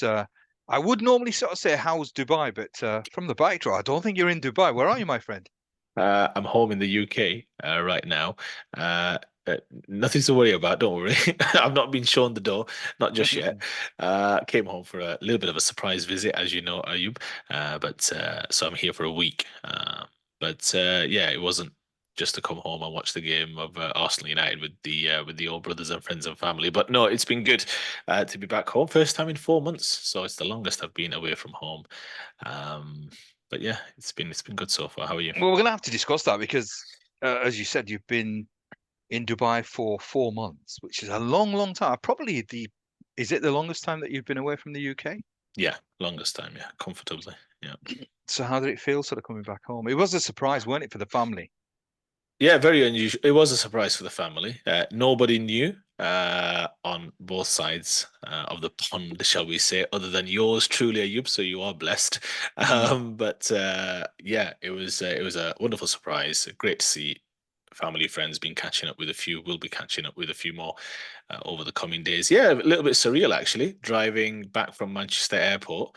I would normally sort of say, how's Dubai? But from the backdrop, I don't think you're in Dubai. Where are you, my friend? I'm home in the UK right now. Uh, uh, Nothing to worry about. Don't worry. I've not been shown the door, not just yet. Came home for a little bit of a surprise visit, as you know, Ayub. But so I'm here for a week. But yeah, it wasn't just to come home and watch the game of Arsenal United with the old brothers and friends and family. But no, it's been good to be back home. First time in 4 months, so it's the longest I've been away from home. Um, but yeah, it's been good so far. How are you? Well, we're going to have to discuss that because, as you said, you've been in Dubai for 4 months, which is a long, long time. Probably is it the longest time that you've been away from the UK? Yeah, longest time, yeah, comfortably. Yeah. So how did it feel sort of coming back home? It was a surprise, weren't it, for the family? Yeah, very unusual. It was a surprise for the family. Nobody knew on both sides of the pond, shall we say, other than yours truly, Ayub, so you are blessed. Mm. But yeah, it was a wonderful surprise. Great to see family, friends, been catching up with a few. We'll be catching up with a few more over the coming days. Yeah, a little bit surreal actually, driving back from Manchester Airport.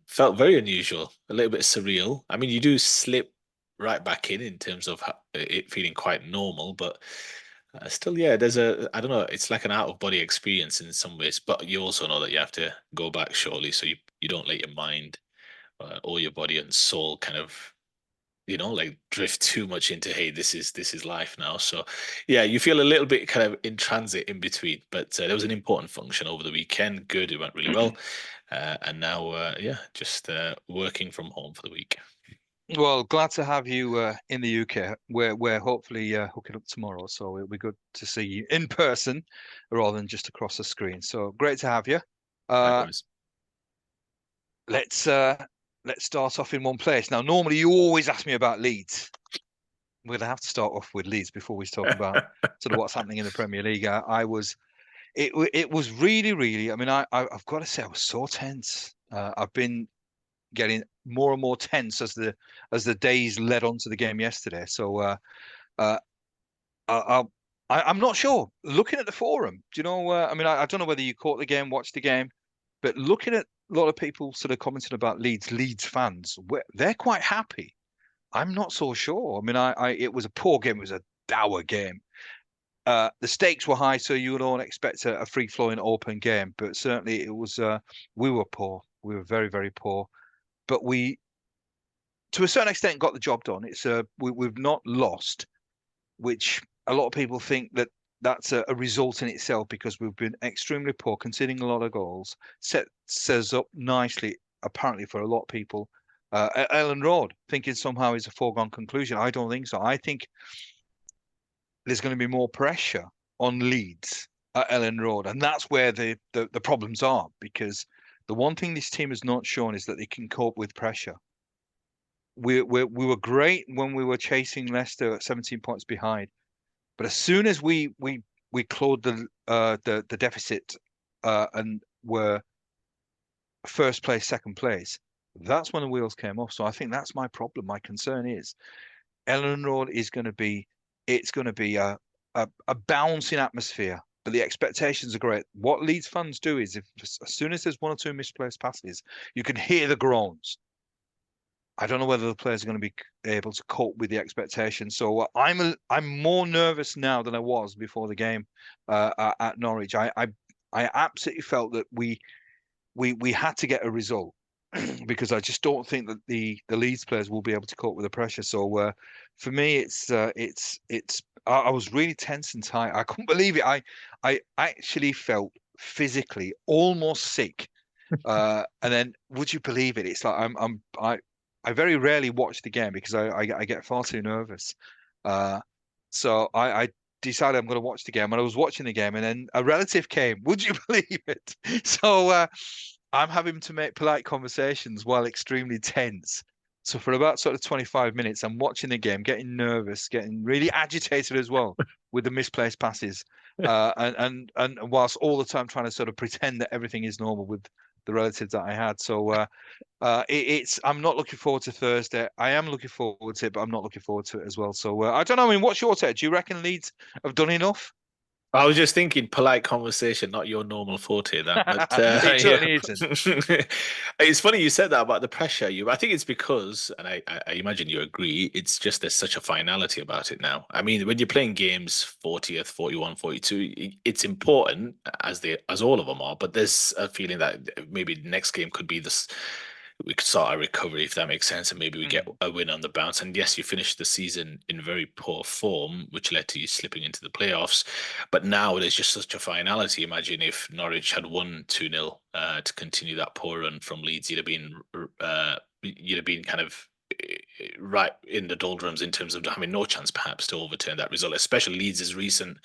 Felt very unusual, a little bit surreal. I mean, you do slip right back in terms of it feeling quite normal, but still, yeah, I don't know, it's like an out of body experience in some ways, but you also know that you have to go back shortly, so you don't let your mind or your body and soul kind of like drift too much into, hey, this is life now. So yeah, you feel a little bit kind of in transit in between, but there was an important function over the weekend. Good, it went really well. And now yeah, just working from home for the week. Well, glad to have you in the UK. We're hopefully hooking up tomorrow, so it'll be good to see you in person rather than just across the screen. So great to have you. Uh, Likewise. let's uh, let's start off in one place. Now, normally you always ask me about Leeds. We're gonna have to start off with Leeds before we talk about sort of what's happening in the Premier League. It was really, really. I mean, I've got to say I was so tense. I've been getting more and more tense as the days led on to the game yesterday. So uh, I, I'm not sure. Looking at the forum, do you know? I mean, I don't know whether you caught the game, watched the game, but looking at a lot of people sort of commenting about Leeds fans, they're quite happy. I'm not so sure. I mean, it was a poor game. It was a dour game. The stakes were high, so you would all expect a free-flowing open game. But certainly, it was. We were poor. We were very, very poor. But we, to a certain extent, got the job done. We've not lost, which a lot of people think that that's a result in itself because we've been extremely poor, conceding a lot of goals. Sets us up nicely, apparently, for a lot of people. At Ellen Road, thinking somehow is a foregone conclusion. I don't think so. I think there's going to be more pressure on Leeds at Ellen Road, and that's where the problems are. Because the one thing this team has not shown is that they can cope with pressure. We were great when we were chasing Leicester at 17 points behind. But as soon as we clawed the deficit and were first place, second place, that's when the wheels came off. So I think that's my problem. My concern is Ellen Road is going to be it's going to be a bouncing atmosphere. But the expectations are great. What Leeds fans do is if as soon as there's one or two misplaced passes, you can hear the groans. I don't know whether the players are going to be able to cope with the expectations. So I'm more nervous now than I was before the game at Norwich. I absolutely felt that we had to get a result because I just don't think that the Leeds players will be able to cope with the pressure. So for me, it's I was really tense and tight. I couldn't believe it. I actually felt physically almost sick and then, would you believe it? It's like I very rarely watch the game because I get far too nervous. Uh, so I decided I'm going to watch the game, and I was watching the game, and then a relative came. Would you believe it? So I'm having to make polite conversations while extremely tense. So for about sort of 25 minutes, I'm watching the game, getting nervous, getting really agitated as well with the misplaced passes, and whilst all the time trying to sort of pretend that everything is normal with the relatives that I had. So it's I'm not looking forward to Thursday. I am looking forward to it, but I'm not looking forward to it as well. So I don't know. I mean, what's your take? Do you reckon Leeds have done enough? I was just thinking polite conversation, not your normal forte, that. But It yeah, certainly isn't. it's funny you said that about the pressure. I think it's because, and I imagine you agree, it's just there's such a finality about it now. I mean, when you're playing games 40th, 41, 42, it's important as all of them are. But there's a feeling that maybe the next game could be this. We could start a recovery if that makes sense, and maybe we get Mm. a win on the bounce. And yes, you finished the season in very poor form, which led to you slipping into the playoffs. But now there's just such a finality. Imagine if Norwich had won 2-0 to continue that poor run from Leeds. You'd have been kind of right in the doldrums in terms of having no chance perhaps to overturn that result, especially Leeds' recent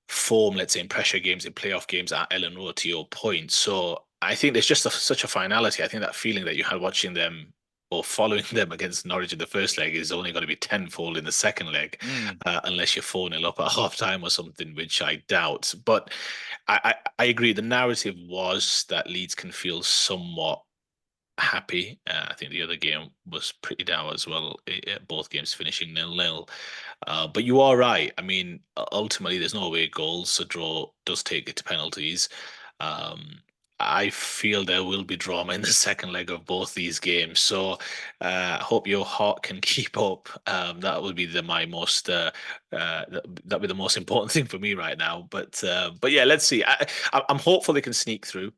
form, let's say in pressure games, in playoff games at Ellen Road, to your point. So I think there's just such a finality. I think that feeling that you had watching them or following them against Norwich in the first leg is only going to be tenfold in the second leg, Mm. unless you're 4-0 up at half time or something, which I doubt. But I agree. The narrative was that Leeds can feel somewhat happy. I think the other game was pretty dour as well. Both games finishing 0-0. But you are right. I mean, ultimately, there's no away goals. A draw does take it to penalties. Um, I feel there will be drama in the second leg of both these games. So I hope your heart can keep up. That would be my most that would be the most important thing for me right now. But yeah, let's see. I'm hopeful they can sneak through.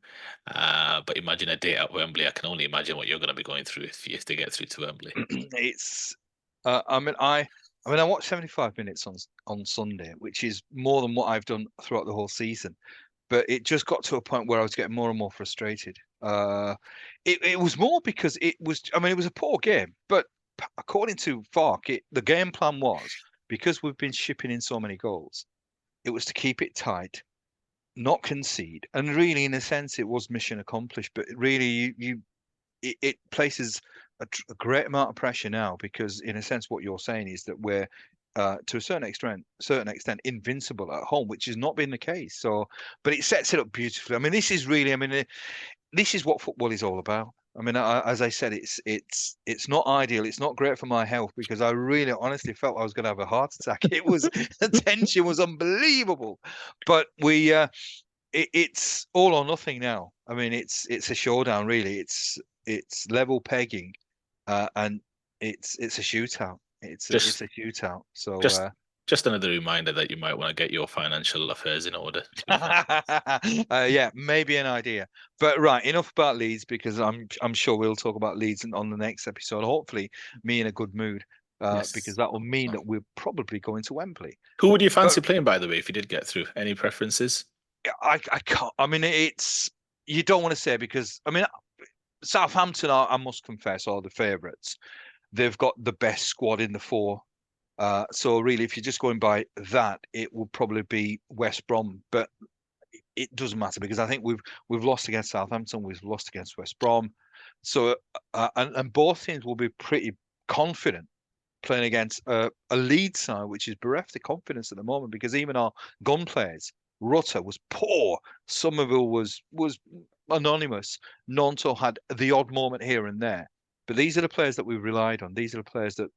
But imagine a day at Wembley. I can only imagine what you're going to be going through if they get through to Wembley. It's I mean I watched 75 minutes on Sunday, which is more than what I've done throughout the whole season. But it just got to a point where I was getting more and more frustrated. It was more because it was a poor game, but according to Fark, the game plan was, because we've been shipping in so many goals, it was to keep it tight, not concede, and really, in a sense, it was mission accomplished. But really, it places a great amount of pressure now because, in a sense, what you're saying is that we're to a certain extent invincible at home, which has not been the case. So, but it sets it up beautifully. I mean, this is really, I mean, this is what football is all about. I mean, as I said, it's not ideal. It's not great for my health because I really honestly felt I was going to have a heart attack. It was the tension was unbelievable, but it's all or nothing now. I mean, it's a showdown really. It's level pegging, and it's a shootout. It's Just a shootout. So just just another reminder that you might want to get your financial affairs in order, to be fair. yeah, maybe an idea. But right, enough about Leeds because I'm sure we'll talk about Leeds on the next episode. Hopefully, me in a good mood, because Yes. that will mean that we're probably going to Wembley. Who would you But fancy playing, by the way, if you did get through? Any preferences? yeah, I can't. I mean, it's you don't want to say because I mean Southampton are, I must confess, are the favourites. They've got the best squad in the four. So really, if you're just going by that, it will probably be West Brom. But it doesn't matter because I think we've lost against Southampton, we've lost against West Brom. So and both teams will be pretty confident playing against a Leeds side which is bereft of confidence at the moment because even our gun players, Rutter was poor, Somerville was anonymous, Nonto had the odd moment here and there. But these are the players that we've relied on. These are the players that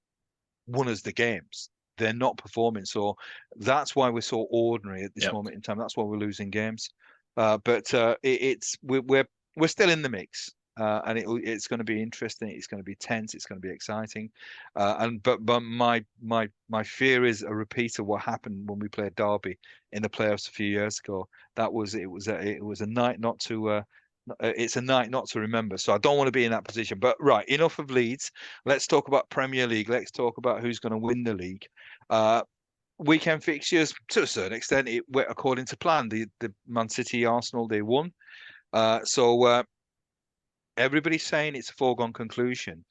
won us the games. They're not performing, so that's why we're so ordinary at this Yep. moment in time. That's why we're losing games. But we're still in the mix, and it's going to be interesting. It's going to be tense. It's going to be exciting. But my fear is a repeat of what happened when we played Derby in the playoffs a few years ago. It was a night not to. It's a night not to remember. So I don't want to be in that position. But right, enough of Leeds. Let's talk about Premier League. Let's talk about who's going to win the league. Uh, Weekend fixtures, to a certain extent, it went according to plan. The Man City, Arsenal, they won. So everybody's saying it's a foregone conclusion.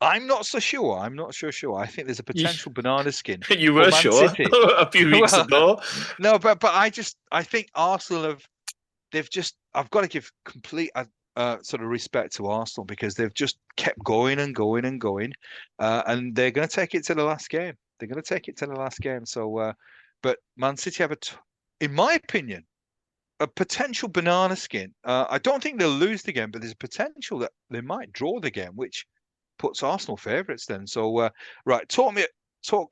I'm not so sure. I'm not so sure. I think there's a You, potential banana skin you for were Man sure City. a few weeks Well, ago. no, but I think Arsenal they've just I've got to give complete sort of respect to Arsenal because they've just kept going and going and going, and they're going to take it to the last game. They're going to take it to the last game. So, but Man City have in my opinion, a potential banana skin. I don't think they'll lose the game, but there's a potential that they might draw the game, which puts Arsenal favourites then. So, right, talk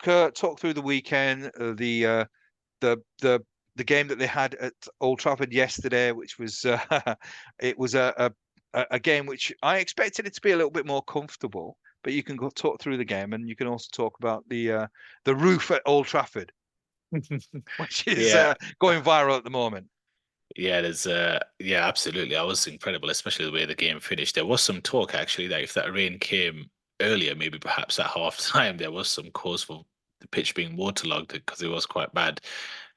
through the weekend, the the game that they had at Old Trafford yesterday, which was it was a game which I expected it to be a little bit more comfortable. But you can go talk through the game, and you can also talk about the roof at Old Trafford, which is Yeah. going viral at the moment. Yeah, there's yeah, absolutely. I was incredible, especially the way the game finished. There was some talk actually that if that rain came earlier, maybe perhaps at half time, there was some cause for the pitch being waterlogged because it was quite bad.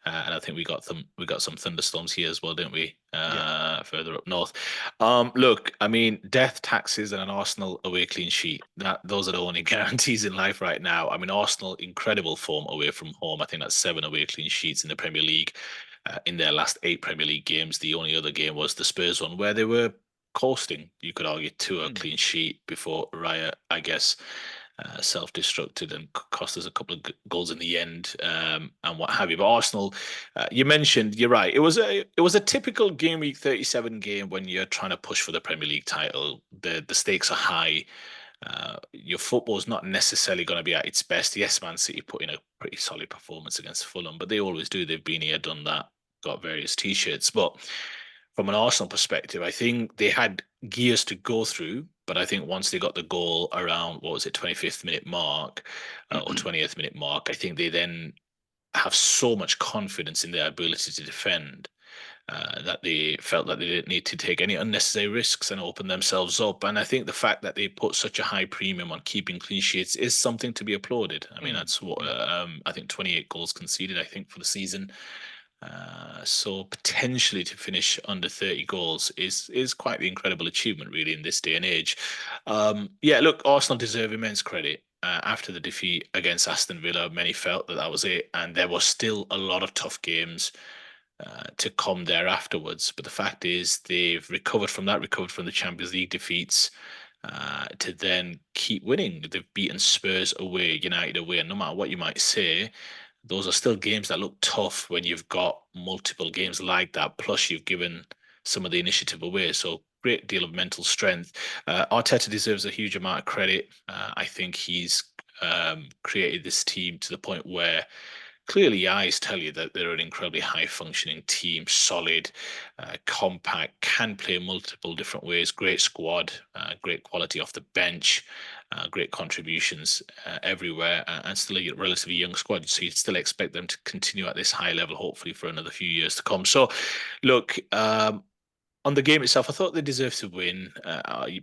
And I think we got some thunderstorms here as well, didn't we? Yeah. Further up north. Look, I mean, death, taxes, and an Arsenal away clean sheet. That those are the only guarantees in life right now. I mean, Arsenal incredible form away from home. I think that's 7 away clean sheets in the Premier League in their last 8 Premier League games. The only other game was the Spurs one, where they were coasting. You could argue to a Mm. clean sheet before Raya, I guess, self-destructed and cost us a couple of goals in the end, and what have you. But Arsenal, you mentioned, you're right. It was a typical game week 37 game when you're trying to push for the Premier League title. The stakes are high. Your football is not necessarily going to be at its best. Yes, Man City put in a pretty solid performance against Fulham, but they always do. They've been here, done that, got various T-shirts. But from an Arsenal perspective, I think they had gears to go through. But I think once they got the goal around, what was it, 25th minute mark or 20th minute mark, I think they then have so much confidence in their ability to defend that they felt that they didn't need to take any unnecessary risks and open themselves up. And I think the fact that they put such a high premium on keeping clean sheets is something to be applauded. I mean, Mm. that's what Mm. I think 28 goals conceded, I think, for the season. So potentially to finish under 30 goals is quite the incredible achievement, really, in this day and age. Yeah, look, Arsenal deserve immense credit. After the defeat against Aston Villa, many felt that that was it, and there was still a lot of tough games to come there afterwards. But the fact is, they've recovered from that, recovered from the Champions League defeats, to then keep winning. They've beaten Spurs away, United away, and no matter what you might say, those are still games that look tough when you've got multiple games like that. Plus, you've given some of the initiative away. So, great deal of mental strength. Arteta deserves a huge amount of credit. I think he's created this team to the point where clearly your eyes tell you that they're an incredibly high functioning team, solid, compact, can play multiple different ways, great squad, great quality off the bench, great contributions everywhere, and still a relatively young squad. So you'd still expect them to continue at this high level, hopefully for another few years to come. So, look, on the game itself, I thought they deserved to win.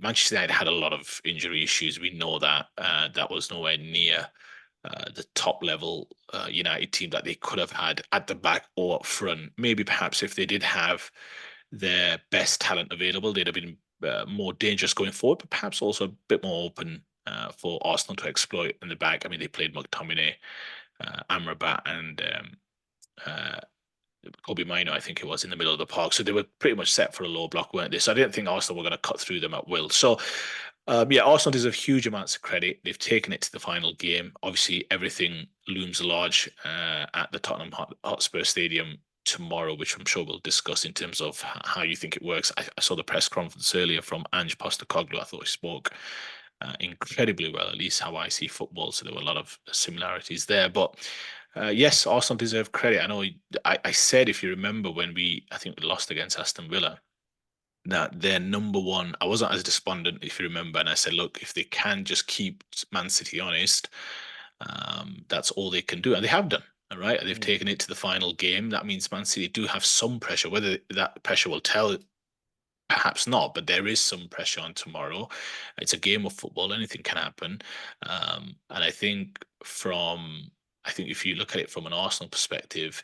Manchester United had a lot of injury issues. We know that. That was nowhere near the top level United team that they could have had at the back or up front. Maybe perhaps if they did have their best talent available, they'd have been more dangerous going forward, but perhaps also a bit more open for Arsenal to exploit in the back. I mean, they played McTominay, Amrabat, and uh, Kobe Mino, I think it was, in the middle of the park. So they were pretty much set for a low block, weren't they? So I didn't think Arsenal were going to cut through them at will. So, yeah, Arsenal deserve huge amounts of credit. They've taken it to the final game. Obviously, everything looms large at the Tottenham Hotspur Stadium tomorrow, which I'm sure we'll discuss in terms of how you think it works. I saw the press conference earlier from Ange Postecoglou. I thought he spoke incredibly well, at least how I see football. So there were a lot of similarities there. But yes, Arsenal deserve credit. I know I said, if you remember, when I think we lost against Aston Villa, that their number one, I wasn't as despondent, if you remember. And I said, look, if they can just keep Man City honest, that's all they can do. And they have done. All right. They've Mm. taken it to the final game. That means Man City do have some pressure. Whether that pressure will tell, perhaps not, but there is some pressure on tomorrow. It's a game of football; anything can happen. And I think if you look at it from an Arsenal perspective,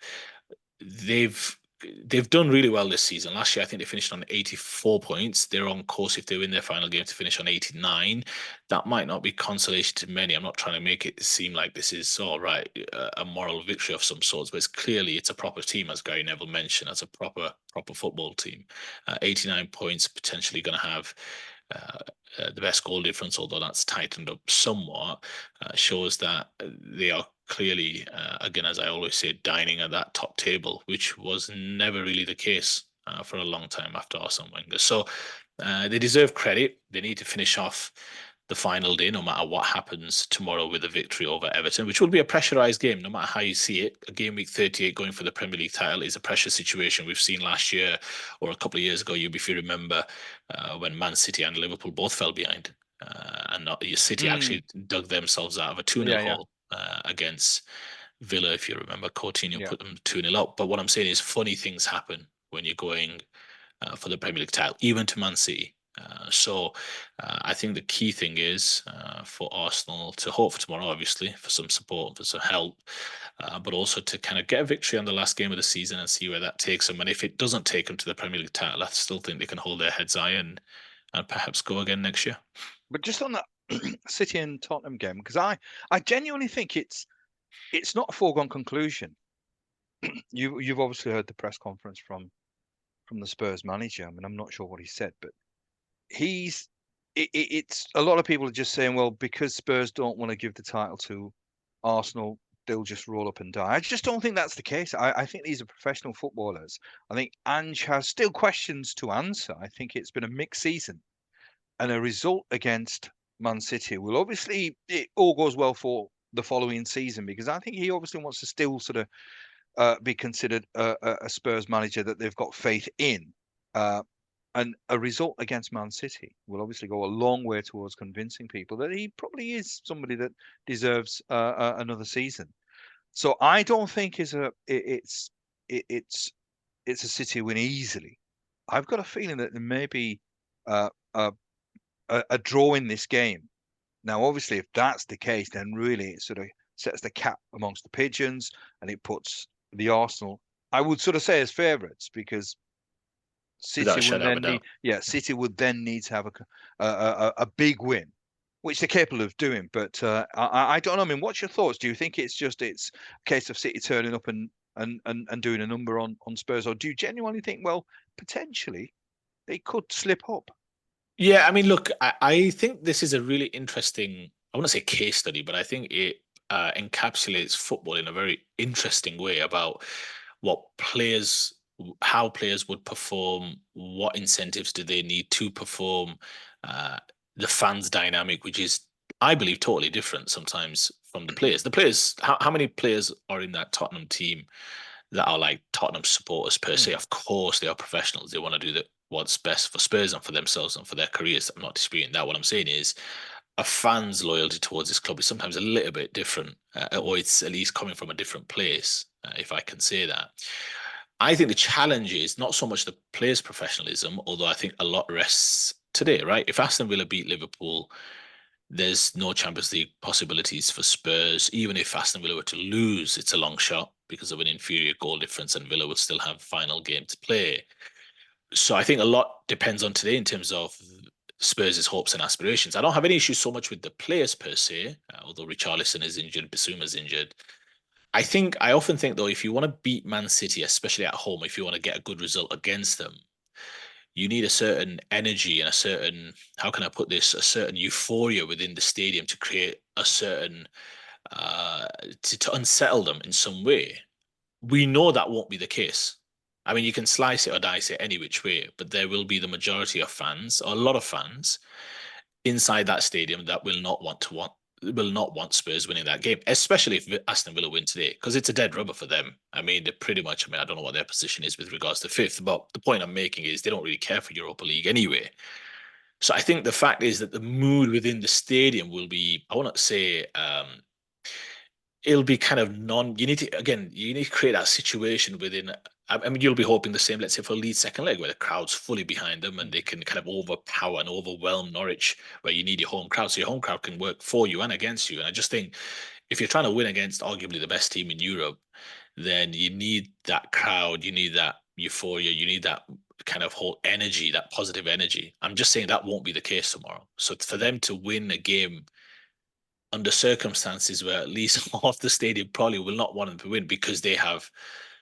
they've they've done really well this season. Last year, I think they finished on 84 points. They're on course, if they win their final game, to finish on 89. That might not be consolation to many. I'm not trying to make it seem like this is all right, a moral victory of some sorts, but it's a proper team, as Gary Neville mentioned, as a proper football team. 89 points, potentially going to have uh, the best goal difference, although that's tightened up somewhat, shows that they are clearly, again, as I always say, dining at that top table, which was never really the case for a long time after Arsene Wenger. So they deserve credit. They need to finish off the final day, no matter what happens tomorrow with a victory over Everton, which will be a pressurised game, no matter how you see it. A game week 38 going for the Premier League title is a pressure situation we've seen last year or a couple of years ago, if you remember, when Man City and Liverpool both fell behind. And City Mm, actually dug themselves out of a 2-0 yeah, yeah, hole against Villa, if you remember. Coutinho yeah. put them 2-0 up. But what I'm saying is funny things happen when you're going for the Premier League title, even to Man City. I think the key thing is for Arsenal to hope for tomorrow, obviously, for some support, for some help, but also to kind of get a victory on the last game of the season and see where that takes them. And if it doesn't take them to the Premier League title, I still think they can hold their heads high and perhaps go again next year. But just on that City and Tottenham game, because I genuinely think it's not a foregone conclusion. You've obviously heard the press conference from the Spurs manager. I mean, I'm not sure what he said, but he's it's a lot of people are just saying, well, because Spurs don't want to give the title to Arsenal, they'll just roll up and die. I just don't think that's the case. I think these are professional footballers. I think Ange has still questions to answer. I think it's been a mixed season, and a result against Man City will obviously, it all goes well for the following season, because I think he obviously wants to still sort of be considered a Spurs manager that they've got faith in. Uh, and a result against Man City will obviously go a long way towards convincing people that he probably is somebody that deserves another season. So I don't think it's a City win easily. I've got a feeling that there may be uh, a, a draw in this game. Now, obviously, if that's the case, then really it sort of sets the cap amongst the pigeons, and it puts the Arsenal, I would sort of say, as favourites, because Without City a will shadow of a then need, doubt. yeah, City would then need to have a big win, which they're capable of doing. But I don't know. I mean, what's your thoughts? Do you think it's a case of City turning up and doing a number on Spurs, or do you genuinely think, well, potentially they could slip up? Yeah, I mean, look, I think this is a really interesting, I want to say case study, but I think it encapsulates football in a very interesting way about what players, how players would perform, what incentives do they need to perform, uh, the fans' dynamic, which is, I believe, totally different sometimes from the players. The players, how many players are in that Tottenham team that are like Tottenham supporters per se? Mm, Of course, they are professionals. They want to do what's best for Spurs and for themselves and for their careers. I'm not disputing that. What I'm saying is a fan's loyalty towards this club is sometimes a little bit different, or it's at least coming from a different place, if I can say that. I think the challenge is not so much the players' professionalism, although I think a lot rests today, right? If Aston Villa beat Liverpool, there's no Champions League possibilities for Spurs. Even if Aston Villa were to lose, it's a long shot because of an inferior goal difference, and Villa would still have final game to play. So I think a lot depends on today in terms of Spurs' hopes and aspirations. I don't have any issues so much with the players per se, although Richarlison is injured, Bissouma's injured. I often think though, if you want to beat Man City, especially at home, if you want to get a good result against them, you need a certain energy and a certain, how can I put this, a certain euphoria within the stadium to create a certain, uh, to unsettle them in some way. We know that won't be the case. I mean, you can slice it or dice it any which way, but there will be the majority of fans, or a lot of fans, inside that stadium that will not want Spurs winning that game, especially if Aston Villa win today, because it's a dead rubber for them. I mean, they're pretty much. I mean, I don't know what their position is with regards to fifth, but the point I'm making is they don't really care for Europa League anyway. So I think the fact is that the mood within the stadium will be, I want to say, it'll be kind of you need to, again, you need to create that situation within. I mean, you'll be hoping the same, let's say, for Leeds second leg, where the crowd's fully behind them and they can kind of overpower and overwhelm Norwich, where you need your home crowd. So your home crowd can work for you and against you. And I just think if you're trying to win against arguably the best team in Europe, then you need that crowd, you need that euphoria, you need that kind of whole energy, that positive energy. I'm just saying that won't be the case tomorrow. So for them to win a game under circumstances where at least half the stadium probably will not want them to win because they have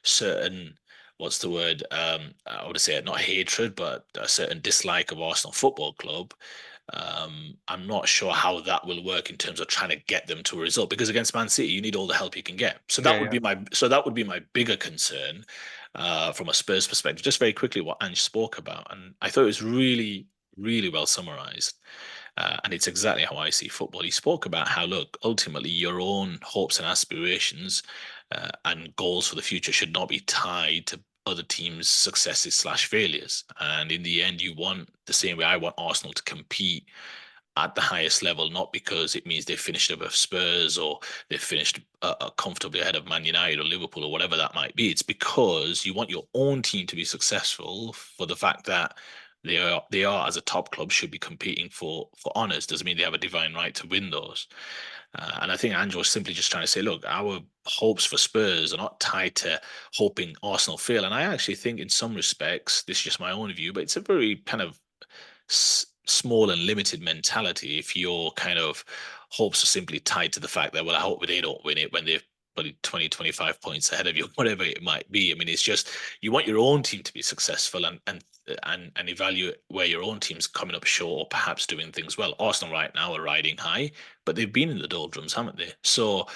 certain, what's the word, I would say not hatred, but a certain dislike of Arsenal Football Club. I'm not sure how that will work in terms of trying to get them to a result, because against Man City you need all the help you can get. yeah, yeah. So that would be my bigger concern from a Spurs perspective. Just very quickly, what Ange spoke about, and I thought it was really, really well summarized. And it's exactly how I see football. He spoke about how, look, ultimately your own hopes and aspirations and goals for the future should not be tied to other teams' successes slash failures. And in the end, you want the same way I want Arsenal to compete at the highest level, not because it means they've finished above Spurs or they've finished comfortably ahead of Man United or Liverpool or whatever that might be. It's because you want your own team to be successful for the fact that they are as a top club should be competing for honours. Doesn't mean they have a divine right to win those. And I think Andrew was simply just trying to say, look, our hopes for Spurs are not tied to hoping Arsenal fail. And I actually think, in some respects, this is just my own view, but it's a very kind of small and limited mentality if your kind of hopes are simply tied to the fact that, well, I hope they don't win it when they're probably 20, 25 points ahead of you, whatever it might be. I mean, it's just you want your own team to be successful and evaluate where your own team's coming up short or perhaps doing things well. Arsenal right now are riding high, but they've been in the doldrums, haven't they? So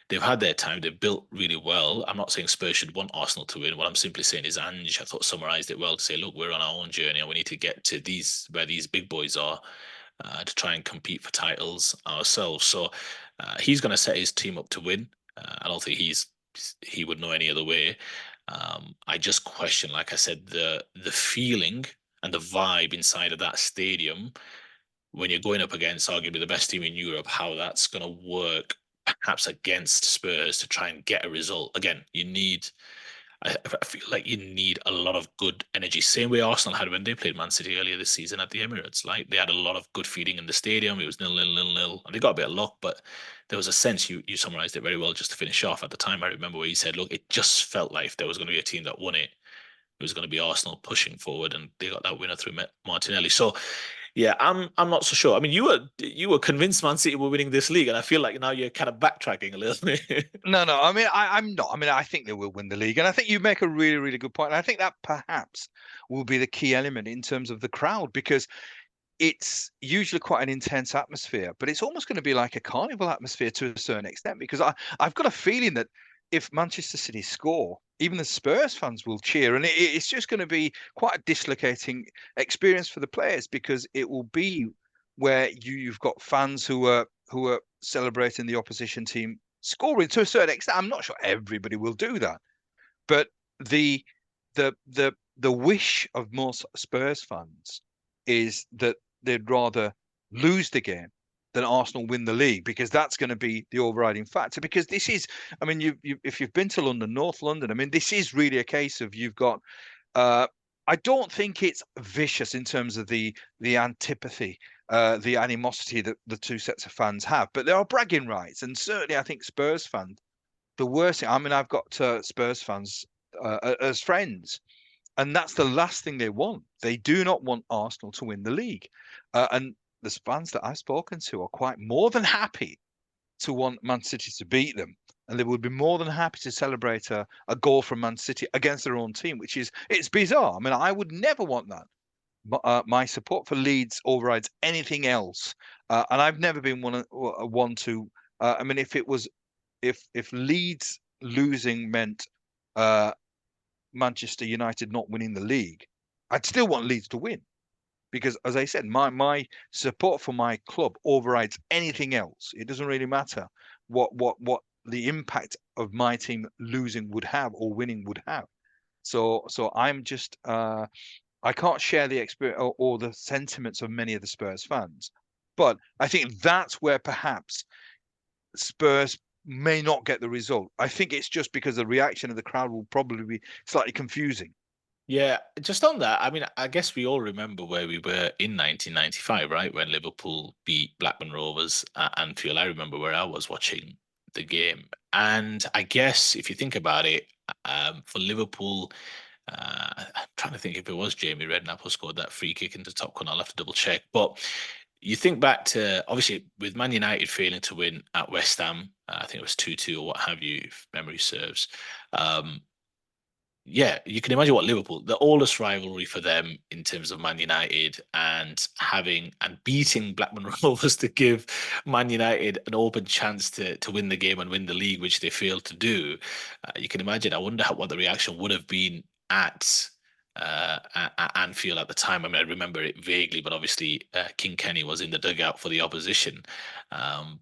they've had their time. They've built really well. I'm not saying Spurs should want Arsenal to win. What I'm simply saying is Ange, I thought, summarised it well to say, look, we're on our own journey and we need to get to these where these big boys are to try and compete for titles ourselves. So he's going to set his team up to win. I don't think he would know any other way. I just question, like I said, the feeling and the vibe inside of that stadium when you're going up against arguably the best team in Europe, how that's going to work perhaps against Spurs to try and get a result. Again, I feel like you need a lot of good energy. Same way Arsenal had when they played Man City earlier this season at the Emirates. Like they had a lot of good feeling in the stadium. It was 0-0, and they got a bit of luck, but there was a sense you summarized it very well just to finish off at the time. I remember where you said, look, it just felt like if there was going to be a team that won it, it was going to be Arsenal pushing forward, and they got that winner through Martinelli. So yeah, I'm not so sure. I mean, you were convinced Man City were winning this league, and I feel like now you're kind of backtracking a little bit. No, no. I mean, I'm not. I mean, I think they will win the league, and I think you make a really, really good point. And I think that perhaps will be the key element in terms of the crowd because it's usually quite an intense atmosphere, but it's almost going to be like a carnival atmosphere to a certain extent because I've got a feeling that if Manchester City score, even the Spurs fans will cheer, and it's just going to be quite a dislocating experience for the players because it will be where you've got fans who are celebrating the opposition team scoring to a certain extent. I'm not sure everybody will do that, but the the wish of most Spurs fans is that they'd rather lose the game than Arsenal win the league because that's going to be the overriding factor. Because this is, I mean, if you've been to London, North London, I mean, this is really a case of you've got. Uh, I don't think it's vicious in terms of the antipathy, the animosity that the two sets of fans have, but there are bragging rights, and certainly I think Spurs fans. The worst thing, I mean, I've got Spurs fans as friends, and that's the last thing they want. They do not want Arsenal to win the league. And the fans that I've spoken to are quite more than happy to want Man City to beat them. And they would be more than happy to celebrate a goal from Man City against their own team, which is, it's bizarre. I mean, I would never want that. My support for Leeds overrides anything else. And I've never been one to, I mean, if it was, if Leeds losing meant Manchester United not winning the league, I'd still want Leeds to win because, as I said, my support for my club overrides anything else. It doesn't really matter what the impact of my team losing would have or winning would have. So I'm just I can't share the experience or the sentiments of many of the Spurs fans, but I think that's where perhaps Spurs may not get the result. I think it's just because the reaction of the crowd will probably be slightly confusing. Yeah, just on that, I mean, I guess we all remember where we were in 1995, right? When Liverpool beat Blackburn Rovers at Anfield. I remember where I was watching the game. And I guess if you think about it, for Liverpool, I'm trying to think if it was Jamie Redknapp who scored that free kick into top corner. I'll have to double check. But you think back to obviously with Man United failing to win at West Ham, I think it was 2-2 or what have you, if memory serves. Um, yeah, you can imagine what Liverpool, the oldest rivalry for them in terms of Man United, and having and beating Blackburn Rovers to give Man United an open chance to win the game and win the league, which they failed to do. You can imagine. I wonder what the reaction would have been at at Anfield at the time. I mean, I remember it vaguely, but obviously King Kenny was in the dugout for the opposition.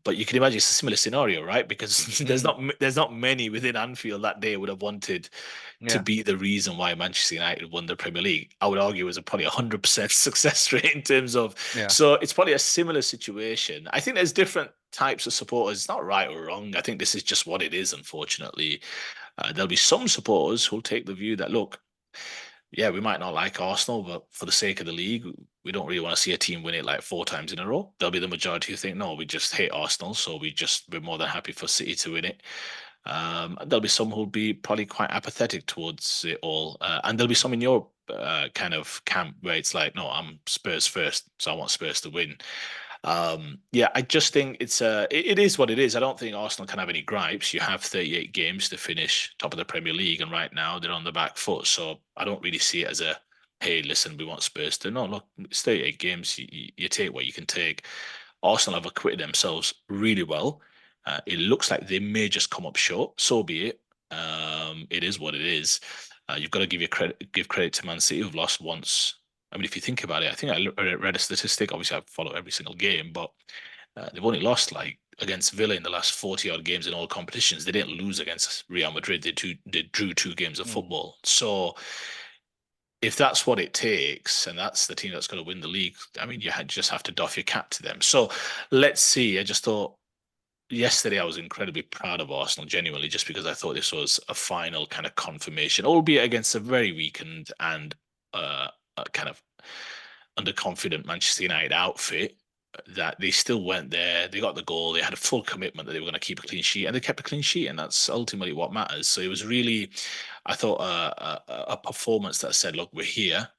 But you can imagine it's a similar scenario, right? Because Mm, there's not many within Anfield that day would have wanted to yeah, be the reason why Manchester United won the Premier League. I would argue it was probably 100% success rate in terms of. yeah. So it's probably a similar situation. I think there's different types of supporters. It's not right or wrong. I think this is just what it is. Unfortunately, there'll be some supporters who'll take the view that look, yeah, we might not like Arsenal, but for the sake of the league, we don't really want to see a team win it like 4 times in a row. There'll be the majority who think, no, we just hate Arsenal, so we're more than happy for City to win it. There'll be some who'll be probably quite apathetic towards it all, and there'll be some in your kind of camp where it's like, no, I'm Spurs first, so I want Spurs to win. Yeah, I just think it is what it is. I don't think Arsenal can have any gripes. You have 38 games to finish top of the Premier League, and right now they're on the back foot. So I don't really see it as a, hey, listen, we want Spurs to. No, look, it's 38 games. You take what you can take. Arsenal have acquitted themselves really well. It looks like they may just come up short. So be it. It is what it is. You've got to give credit to Man City, who've lost once. I mean, if you think about it, I think I read a statistic. Obviously, I follow every single game, but they've only lost like against Villa in the last 40 odd games in all competitions. They didn't lose against Real Madrid. They drew 2 games of Mm. football. So if that's what it takes, and that's the team that's going to win the league, I mean, just have to doff your cap to them. So let's see. I just thought yesterday I was incredibly proud of Arsenal, genuinely, just because I thought this was a final kind of confirmation, albeit against a very weakened and kind of underconfident Manchester United outfit. That they still went there, they got the goal, they had a full commitment that they were going to keep a clean sheet, and they kept a clean sheet, and that's ultimately what matters. So it was really, I thought, a performance that said, "Look, we're here,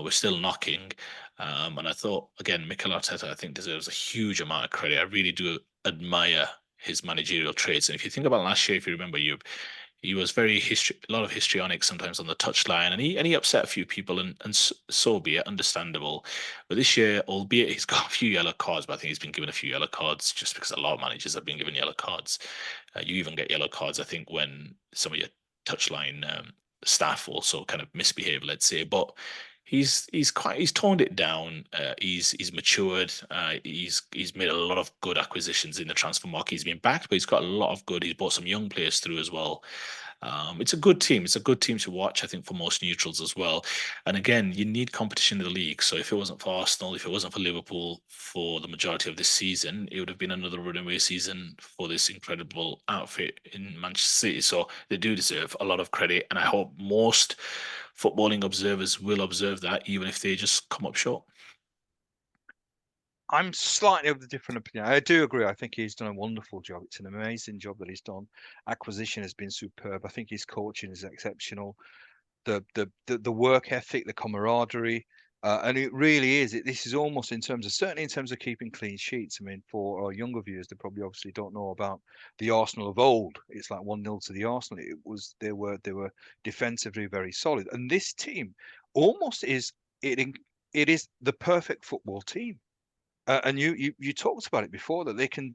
we're still knocking," and I thought, again, Mikel Arteta, I think, deserves a huge amount of credit. I really do admire his managerial traits. And if you think about last year, if you remember, he was very a lot of histrionic sometimes on the touchline, and he upset a few people, and so be it, understandable. But this year, albeit he's got a few yellow cards, but I think he's been given a few yellow cards just because a lot of managers have been given yellow cards. You even get yellow cards, I think, when some of your touchline staff also kind of misbehave, let's say. But he's toned it down. He's matured. He's made a lot of good acquisitions in the transfer market. He's been backed, but he's got a lot of good. He's brought some young players through as well. It's a good team. It's a good team to watch, I think, for most neutrals as well. And again, you need competition in the league. So if it wasn't for Arsenal, if it wasn't for Liverpool for the majority of this season, it would have been another runaway season for this incredible outfit in Manchester City. So they do deserve a lot of credit. And I hope most footballing observers will observe that, even if they just come up short. I'm slightly of the different opinion. I do agree. I think he's done a wonderful job. It's an amazing job that he's done. Acquisition has been superb. I think his coaching is exceptional. The work ethic, the camaraderie, and it really is. This is almost in terms of certainly in terms of keeping clean sheets. I mean, for our younger viewers, they probably obviously don't know about the Arsenal of old. It's like 1-0 to the Arsenal. They were defensively very solid, and this team almost is it. It is the perfect football team. And you talked about it before that they can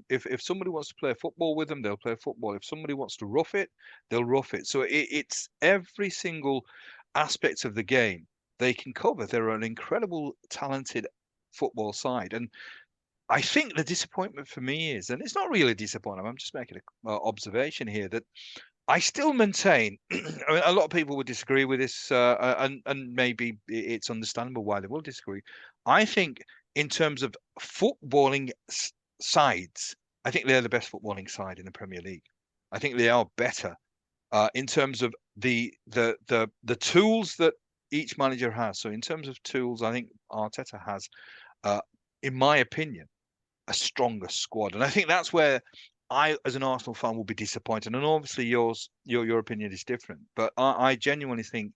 if somebody wants to play football with them, they'll play football. If somebody wants to rough it, they'll rough it. So it's every single aspect of the game they can cover. They're an incredible talented football side, and I think the disappointment for me is, and it's not really disappointment. I'm just making an observation here that I still maintain. I mean, a lot of people would disagree with this, and maybe it's understandable why they will disagree. I think, in terms of footballing sides, I think they're the best footballing side in the Premier League. I think they are better in terms of the tools that each manager has. So in terms of tools, I think Arteta has, uh, in my opinion, a stronger squad, and I think that's where I, as an Arsenal fan, will be disappointed. And obviously, your opinion is different, but I genuinely think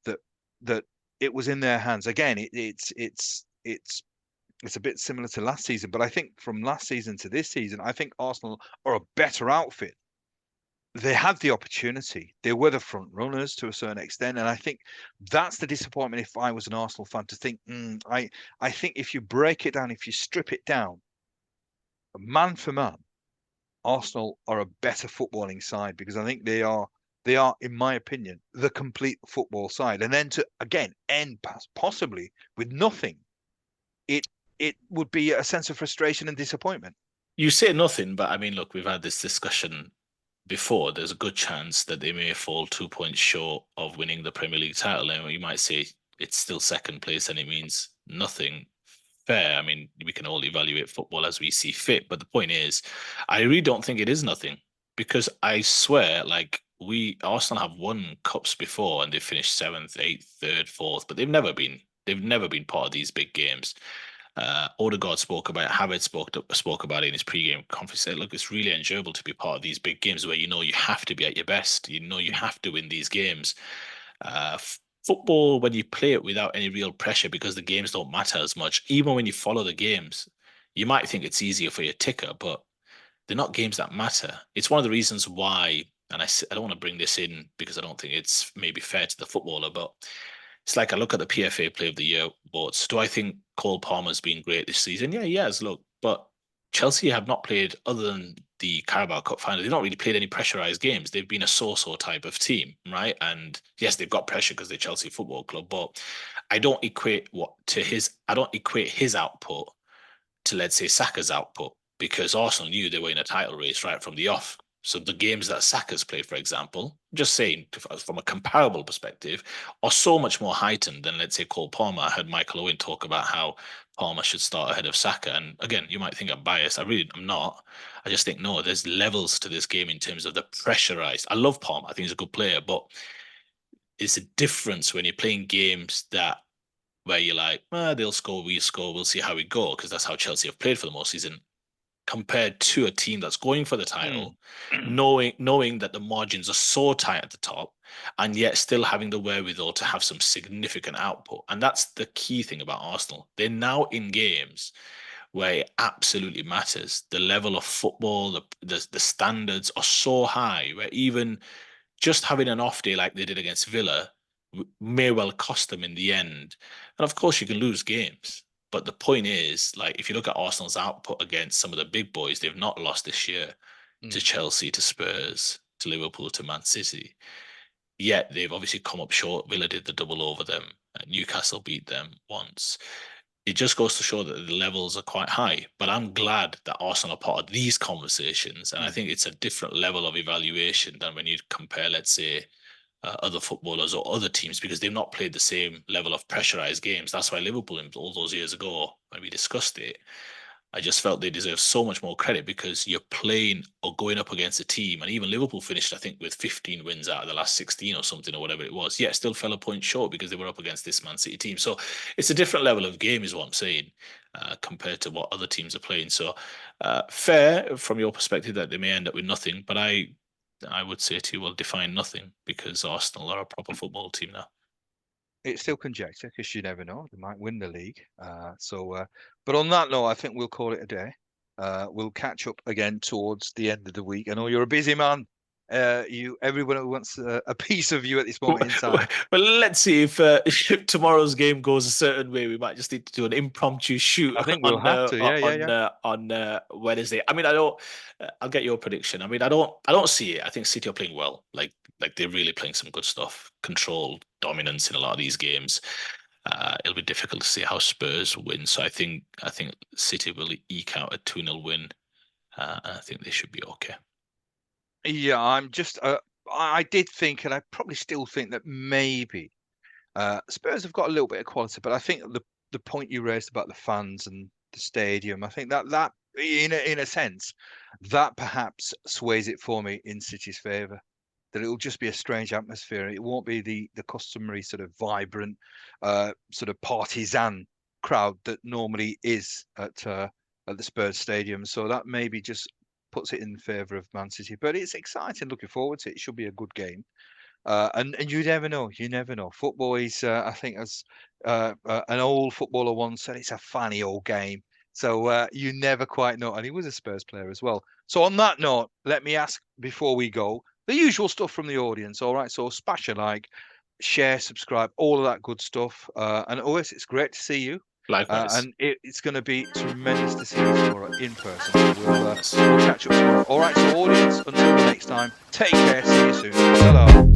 that that it was in their hands. Again, it's a bit similar to last season, but I think from last season to this season, I think Arsenal are a better outfit. They had the opportunity. They were the front runners to a certain extent, and I think that's the disappointment. If I was an Arsenal fan, to think, I think if you break it down, if you strip it down, man for man, Arsenal are a better footballing side because I think they are They are, in my opinion, the complete football side. And then to again end possibly with nothing, it it would be a sense of frustration and disappointment. You say nothing, but I mean, look, we've had this discussion before. There's a good chance that they may fall 2 points short of winning the Premier League title. And you might say it's still second place and it means nothing. Fair. I mean, we can all evaluate football as we see fit. But the point is, I really don't think it is nothing because I swear, like, Arsenal have won cups before and they finished seventh, eighth, third, fourth, but they've never been part of these big games. Odegaard spoke about it, Havertz spoke about it in his pre-game conference. Said, look, it's really enjoyable to be part of these big games where you know you have to be at your best. You know you have to win these games. Football, when you play it without any real pressure because the games don't matter as much, even when you follow the games, you might think it's easier for your ticker, but they're not games that matter. It's one of the reasons why, and I don't want to bring this in because I don't think it's maybe fair to the footballer, but it's like I look at the PFA Player of the Year votes. Do I think Cole Palmer's been great this season? Yeah, he has. Look, but Chelsea have not played other than the Carabao Cup final. They've not really played any pressurized games. They've been a so-so type of team, right? And yes, they've got pressure because they're Chelsea Football Club, but I don't equate his output to, let's say, Saka's output because Arsenal knew they were in a title race right from the off. So the games that Saka's played, for example, just saying from a comparable perspective, are so much more heightened than, let's say, Cole Palmer. I heard Michael Owen talk about how Palmer should start ahead of Saka. And again, you might think I'm biased. I'm not. I just think, no, there's levels to this game in terms of the pressurized. I love Palmer. I think he's a good player, but it's a difference when you're playing games that where you're like, they'll score, we score, we'll see how we go, because that's how Chelsea have played for the most season, compared to a team that's going for the title, knowing that the margins are so tight at the top, and yet still having the wherewithal to have some significant output. And that's the key thing about Arsenal. They're now in games where it absolutely matters. The level of football, the standards are so high where even just having an off day like they did against Villa may well cost them in the end. And of course, you can lose games. But the point is, like, if you look at Arsenal's output against some of the big boys, they've not lost this year to Chelsea, to Spurs, to Liverpool, to Man City. Yet they've obviously come up short. Villa did the double over them. Newcastle beat them once. It just goes to show that the levels are quite high. But I'm glad that Arsenal are part of these conversations. And I think it's a different level of evaluation than when you compare, let's say, other footballers or other teams because they've not played the same level of pressurized games. That's why Liverpool, all those years ago, when we discussed it, I just felt they deserve so much more credit because you're playing or going up against a team. And even Liverpool finished, I think, with 15 wins out of the last 16 or something or whatever it was. Yet still fell a point short because they were up against this Man City team. So it's a different level of game, is what I'm saying, compared to what other teams are playing. So fair from your perspective that they may end up with nothing. But I would say to you, well, define nothing because Arsenal are a proper football team now. It's still conjecture because you never know. They might win the league. But on that note, I think we'll call it a day. We'll catch up again towards the end of the week. I know you're a busy man. Everyone who wants a piece of you at this moment in time. Well, let's see if tomorrow's game goes a certain way. We might just need to do an impromptu shoot I think we'll have to. Yeah. On Wednesday. I mean, I don't. I'll get your prediction. I mean, I don't see it. I think City are playing well. Like they're really playing some good stuff. Controlled dominance in a lot of these games. It'll be difficult to see how Spurs win. So I think City will eke out a 2-0 win. And I think they should be okay. Yeah, I did think, and I probably still think that maybe Spurs have got a little bit of quality, but I think the point you raised about the fans and the stadium, I think that in a sense, that perhaps sways it for me in City's favour. That it'll just be a strange atmosphere. It won't be the customary sort of vibrant, sort of partisan crowd that normally is at the Spurs stadium. So that maybe just puts it in favour of Man City. But it's exciting. Looking forward to it. It should be a good game. And you never know. You never know. Football is, I think, as an old footballer once said, it's a funny old game. So you never quite know. And he was a Spurs player as well. So on that note, let me ask before we go, the usual stuff from the audience. All right. So smash a like, share, subscribe, all of that good stuff. And always, it's great to see you. Likewise. And it's going to be tremendous to see you tomorrow in person. So we'll Yes. catch up tomorrow. All right, so audience, until the next time, take care. See you soon. Ta-da.